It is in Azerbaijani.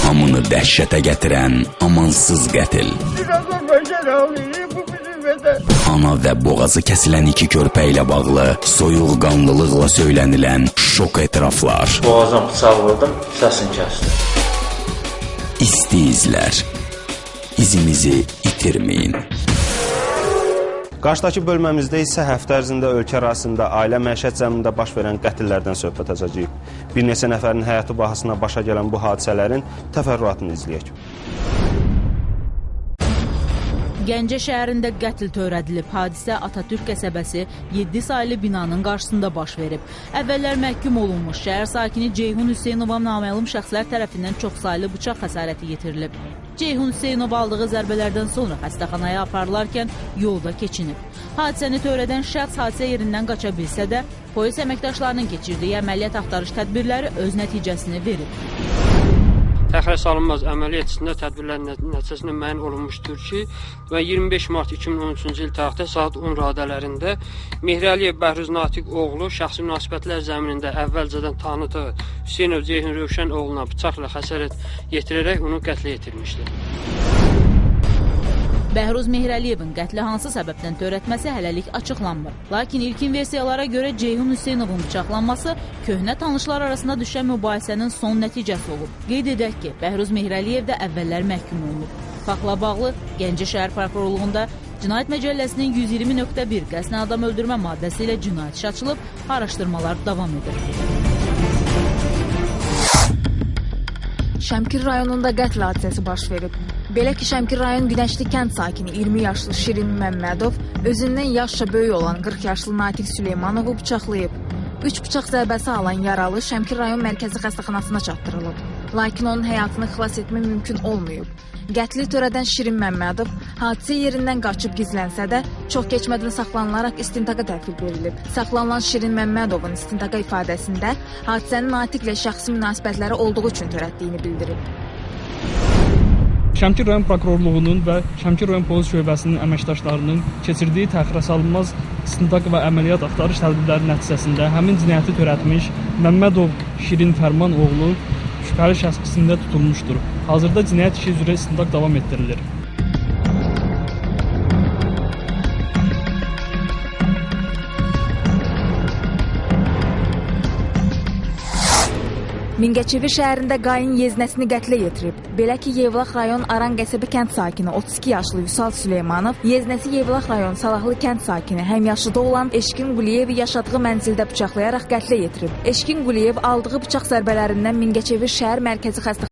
Hamını dəhşətə gətirən amansız qətil. Ana və boğazı kəsilən iki körpə ilə bağlı soyuqqanlılıqla söylənilən şok etiraflar. Boğazım bıçaq vurdum, səsini kəsdim. İsti izlər. İzimizi itirməyin. Qarşıdakı bölməmizdə isə həftə ərzində ölkə arasında ailə məişət zəminində baş verən qətillərdən söhbət edəcəyik. Bir neçə nəfərin həyatı bahasına başa gələn bu hadisələrin təfərrüatını izləyək. Gəncə şəhərində qətl törədilib. Hadisə Atatürk qəsəbəsi 7 saylı binanın qarşısında baş verib. Əvvəllər məhkum olunmuş şəhər sakini Ceyhun Hüseynova naməlum şəxslər tərəfindən çoxsaylı bıçaq xəsarəti yetirilib. Ceyhun Hüseynov aldığı zərbələrdən sonra xəstəxanaya aparılarkən yolda keçinib. Hadisəni törədən şəxs hadisə yerindən qaça bilsə də, polis əməkdaşlarının keçirdiyi əməliyyat axtarış tədbirləri öz nəticəsini verib. Təxirə salınmaz əməliyyat içində tədbirlərin nəticəsində müəyyən olunmuşdur ki, 25 mart 2013-cü il tarixdə saat 10 radələrində Mehrəliyev Bəhruz Natiq oğlu şəxsi münasibətlər zəminində əvvəlcədən tanıdığı Hüseynov Ceyhun Rövşən oğluna bıçaqla xəsarət yetirərək onu qətlə yetirmişdir. Bəhruz Mehrəliyevin qətli hansı səbəbdən törətməsi hələlik açıqlanmır. Lakin ilkin versiyalara görə Ceyhun Hüseynovun bıçaqlanması köhnə tanışlar arasında düşən mübahisənin son nəticəsi olub. Qeyd edək ki, Bəhruz Mehrəliyev də əvvəllər məhkum olunub. Faktla bağlı Gəncə şəhər prokurorluğunda Cinayət Məcəlləsinin 120.1 qəsdən adam öldürmə maddəsi ilə cinayət işi açılıb, araşdırmalar davam edir. Şəmkir rayonunda qətl hadisəsi baş verib. Belə ki, Şəmkir rayon Günəşli kənd sakini 20 yaşlı Şirin Məmmədov özündən yaşca böyük olan 40 yaşlı Natiq Süleymanovu bıçaqlayıb. 3 bıçaq zərbəsi alan yaralı Şəmkir rayon mərkəzi xəstəxanasına çatdırılıb. Lakin onun həyatını xilas etmək mümkün olmayıb. Qətli törədən Şirin Məmmədov hadisə yerindən qaçıb gizlənsə də, çox keçmədən saxlanılaraq istintaqa təhvil verilib. Saxlanılan Şirin Məmmədovun istintaqa ifadəsində hadisənin Natiqlə şəxsi münasibətləri olduğu üçün törətdiyini bildirib. Şəmkir rayon prokurorluğunun və Şəmkir rayon polis şöbəsinin əməkdaşlarının keçirdiyi təxirəsalınmaz istintaq və əməliyyat axtarış tədbirləri nəticəsində həmin cinayəti törətmiş Məmmədov Şirin Fərman oğlu şübhəli şəxs qismində tutulmuşdur. Hazırda cinayət işi üzrə istintaq davam etdirilir. Mingəçevir şəhərində qayın yeznəsini qətlə yetirib. Belə ki, Yevlax rayon Aran qəsəbi kənd sakini 32 yaşlı Vüsal Süleymanov, yeznəsi Yevlax rayon Salahlı kənd sakini həmyaşıda olan Eşkin Quliyevi yaşadığı mənzildə bıçaqlayaraq qətlə yetirib. Eşkin Quliyev aldığı bıçaq zərbələrindən Mingəçevir şəhər mərkəzi xəstəxanasına